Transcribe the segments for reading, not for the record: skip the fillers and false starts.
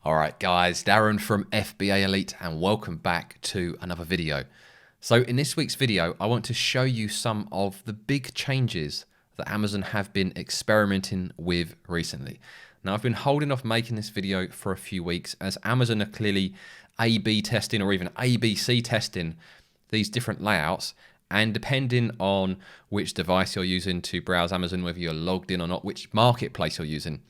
Alright guys, Darren from FBA Elite and welcome back to another video. So in this week's video, I want to show you some of the big changes that Amazon have been experimenting with recently. Now I've been holding off making this video for a few weeks as Amazon are clearly A/B testing or even ABC testing these different layouts, and depending on which device you're using to browse Amazon, whether you're logged in or not, which marketplace you're using,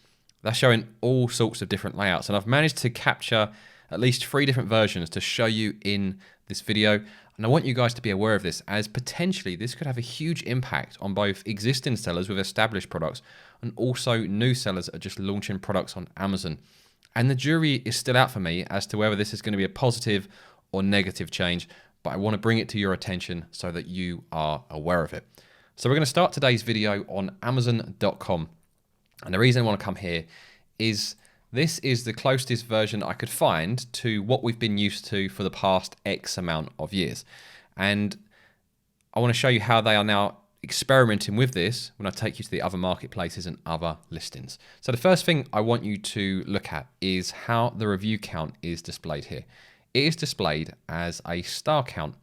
they're showing all sorts of different layouts, and I've managed to capture at least 3 different versions to show you in this video. And I want you guys to be aware of this, as potentially this could have a huge impact on both existing sellers with established products and also new sellers that are just launching products on Amazon. And the jury is still out for me as to whether this is going to be a positive or negative change, but I want to bring it to your attention so that you are aware of it. So we're going to start today's video on Amazon.com. And the reason I want to come here is this is the closest version I could find to what we've been used to for the past X amount of years. And I want to show you how they are now experimenting with this when I take you to the other marketplaces and other listings. So the first thing I want you to look at is how the review count is displayed here. It is displayed as a star count,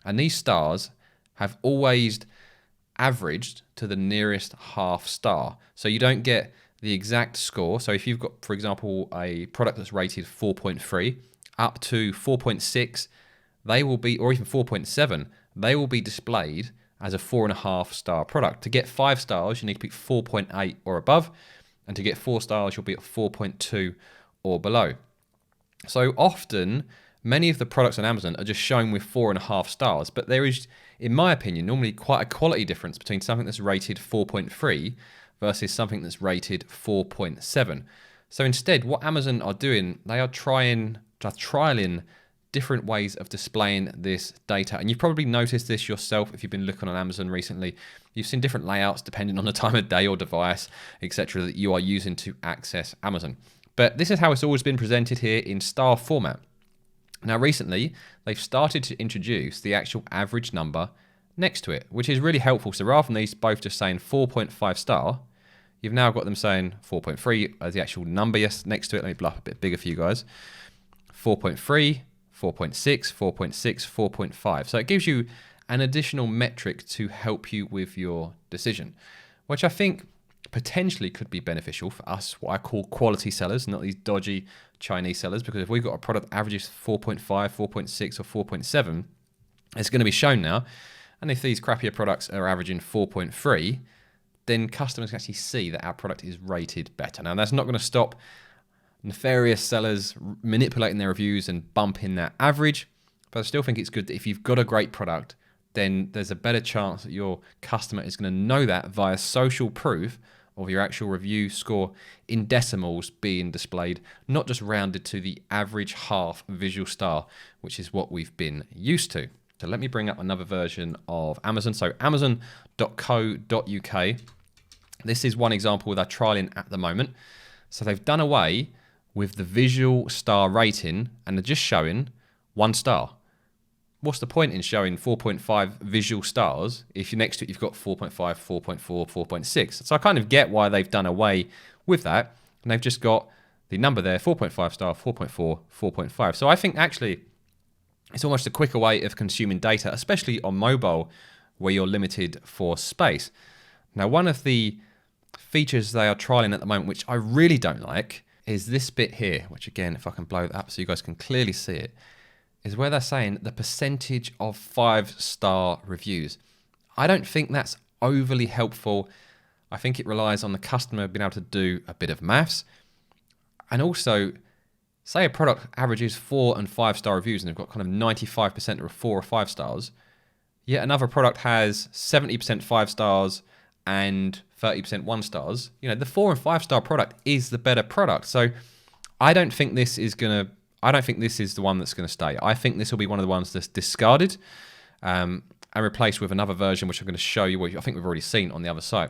and these stars have always averaged to the nearest half star. So you don't get the exact score. So if you've got, for example, a product that's rated 4.3 up to 4.6, they will be, or even 4.7, they will be displayed as a 4.5 star product. To get 5 stars, you need to pick 4.8 or above, and to get 4 stars, you'll be at 4.2 or below. So often, many of the products on Amazon are just shown with 4.5 stars, but there is, in my opinion, normally quite a quality difference between something that's rated 4.3 versus something that's rated 4.7. So instead, what Amazon are doing, they are trialing different ways of displaying this data. And you've probably noticed this yourself if you've been looking on Amazon recently. You've seen different layouts depending on the time of day or device, etc., that you are using to access Amazon. But this is how it's always been presented here in star format. Now recently, they've started to introduce the actual average number next to it, which is really helpful. So rather than these both just saying 4.5 star, you've now got them saying 4.3 as the actual number next to it. Let me blow up a bit bigger for you guys. 4.3, 4.6, 4.6, 4.5. So it gives you an additional metric to help you with your decision, which I think potentially could be beneficial for us, what I call quality sellers, not these dodgy Chinese sellers, because if we've got a product that averages 4.5, 4.6 or 4.7, it's going to be shown now. And if these crappier products are averaging 4.3, then customers can actually see that our product is rated better. Now that's not going to stop nefarious sellers manipulating their reviews and bumping that average, but I still think it's good that if you've got a great product, then there's a better chance that your customer is going to know that via social proof of your actual review score in decimals being displayed, not just rounded to the average half visual star, which is what we've been used to. So let me bring up another version of Amazon. So amazon.co.uk. This is one example they're trialing at the moment. So they've done away with the visual star rating and they're just showing 1 star. What's the point in showing 4.5 visual stars if next to it you've got 4.5, 4.4, 4.6? So I kind of get why they've done away with that. And they've just got the number there, 4.5 star, 4.4, 4.5. So I think actually it's almost a quicker way of consuming data, especially on mobile where you're limited for space. Now, one of the features they are trialing at the moment, which I really don't like, is this bit here, which again, if I can blow that up so you guys can clearly see it, is where they're saying the percentage of 5-star reviews. I don't think that's overly helpful. I think it relies on the customer being able to do a bit of maths. And also, say a product averages 4 and 5-star reviews and they've got kind of 95% of 4 or 5 stars, yet another product has 70% 5 stars and 30% 1 stars. You know, the 4 and 5-star product is the better product. So I don't think this is the one that's going to stay. I think this will be one of the ones that's discarded and replaced with another version, which I'm going to show you, which I think we've already seen on the other site,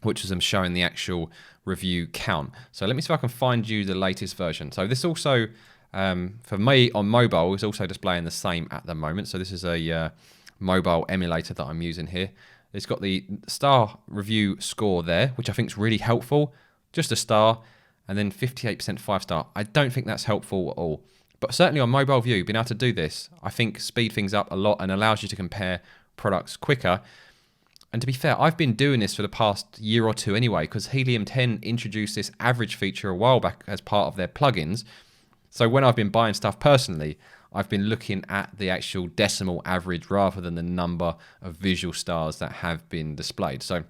which is them showing the actual review count. So let me see if I can find you the latest version. So this also, for me on mobile, is also displaying the same at the moment. So this is a mobile emulator that I'm using here. It's got the star review score there, which I think is really helpful. Just a star. and then 58% 5-star. I don't think that's helpful at all. But certainly on mobile view, being able to do this, I think speed things up a lot and allows you to compare products quicker. And to be fair, I've been doing this for the past year or two anyway, because Helium 10 introduced this average feature a while back as part of their plugins. So when I've been buying stuff personally, I've been looking at the actual decimal average rather than the number of visual stars that have been displayed. So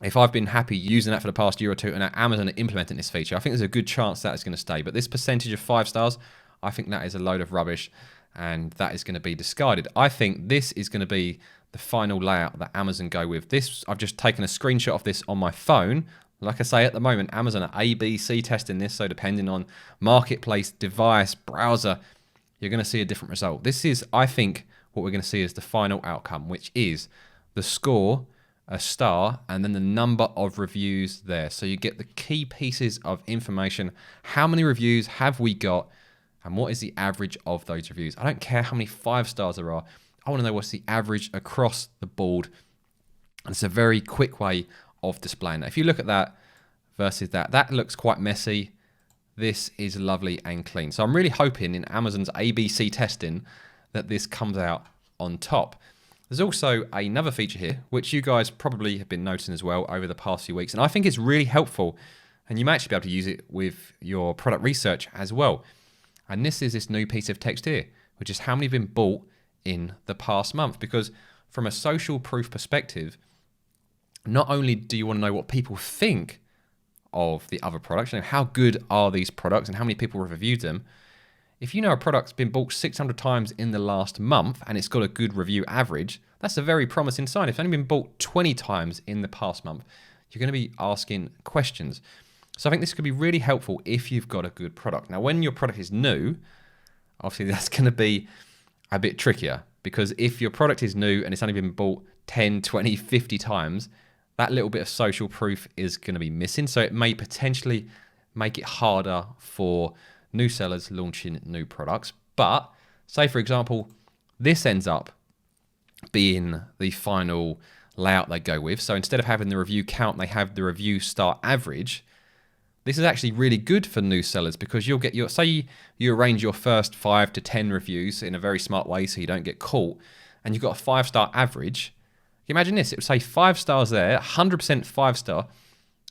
if I've been happy using that for the past year or two and Amazon are implementing this feature, I think there's a good chance that is going to stay. But this percentage of 5 stars, I think that is a load of rubbish and that is going to be discarded. I think this is going to be the final layout that Amazon go with. This, I've just taken a screenshot of this on my phone. Like I say, at the moment, Amazon are A/B/C testing this, so depending on marketplace, device, browser, you're going to see a different result. This is, I think, what we're going to see is the final outcome, which is the score, a star, and then the number of reviews there. So you get the key pieces of information. How many reviews have we got, and what is the average of those reviews? I don't care how many 5 stars there are. I want to know what's the average across the board. And it's a very quick way of displaying that. If you look at that versus that looks quite messy. This is lovely and clean. So I'm really hoping in Amazon's ABC testing that this comes out on top. There's also another feature here, which you guys probably have been noticing as well over the past few weeks. And I think it's really helpful. And you might actually be able to use it with your product research as well. And this is this new piece of text here, which is how many have been bought in the past month. Because from a social proof perspective, not only do you want to know what people think of the other products, you know, how good are these products and how many people have reviewed them. If you know a product's been bought 600 times in the last month and it's got a good review average, that's a very promising sign. If it's only been bought 20 times in the past month, you're going to be asking questions. So I think this could be really helpful if you've got a good product. Now, when your product is new, obviously that's going to be a bit trickier, because if your product is new and it's only been bought 10, 20, 50 times, that little bit of social proof is going to be missing. So it may potentially make it harder for new sellers launching new products. But say, for example, this ends up being the final layout they go with. So instead of having the review count, they have the review star average. This is actually really good for new sellers, because you'll get your, say you arrange your first 5 to 10 reviews in a very smart way so you don't get caught, and you've got a 5-star average. Imagine this, it would say 5 stars there, 100% 5-star,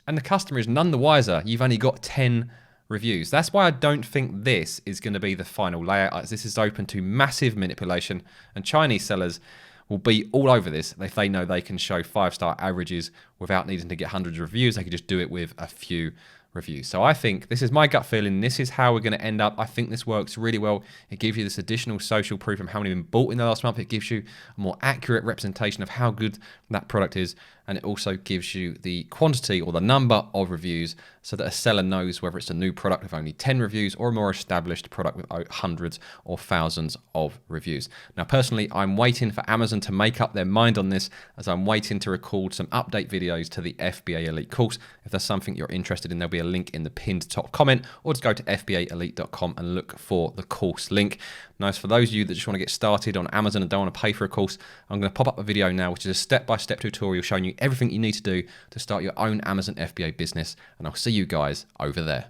and the customer is none the wiser. You've only got 10 reviews. That's why I don't think this is going to be the final layout, as this is open to massive manipulation, and Chinese sellers will be all over this if they know they can show 5-star averages without needing to get hundreds of reviews. They could just do it with a few reviews. So I think this is my gut feeling. This is how we're going to end up. I think this works really well. It gives you this additional social proof of how many have been bought in the last month. It gives you a more accurate representation of how good that product is. And it also gives you the quantity or the number of reviews so that a seller knows whether it's a new product with only 10 reviews or a more established product with hundreds or thousands of reviews. Now, personally, I'm waiting for Amazon to make up their mind on this, as I'm waiting to record some update videos to the FBA Elite course. If there's something you're interested in, there'll be a link in the pinned top comment, or just go to fbaelite.com and look for the course link. Now, as for those of you that just want to get started on Amazon and don't want to pay for a course, I'm going to pop up a video now, which is a step-by-step tutorial showing you everything you need to do to start your own Amazon FBA business, and I'll see you guys over there.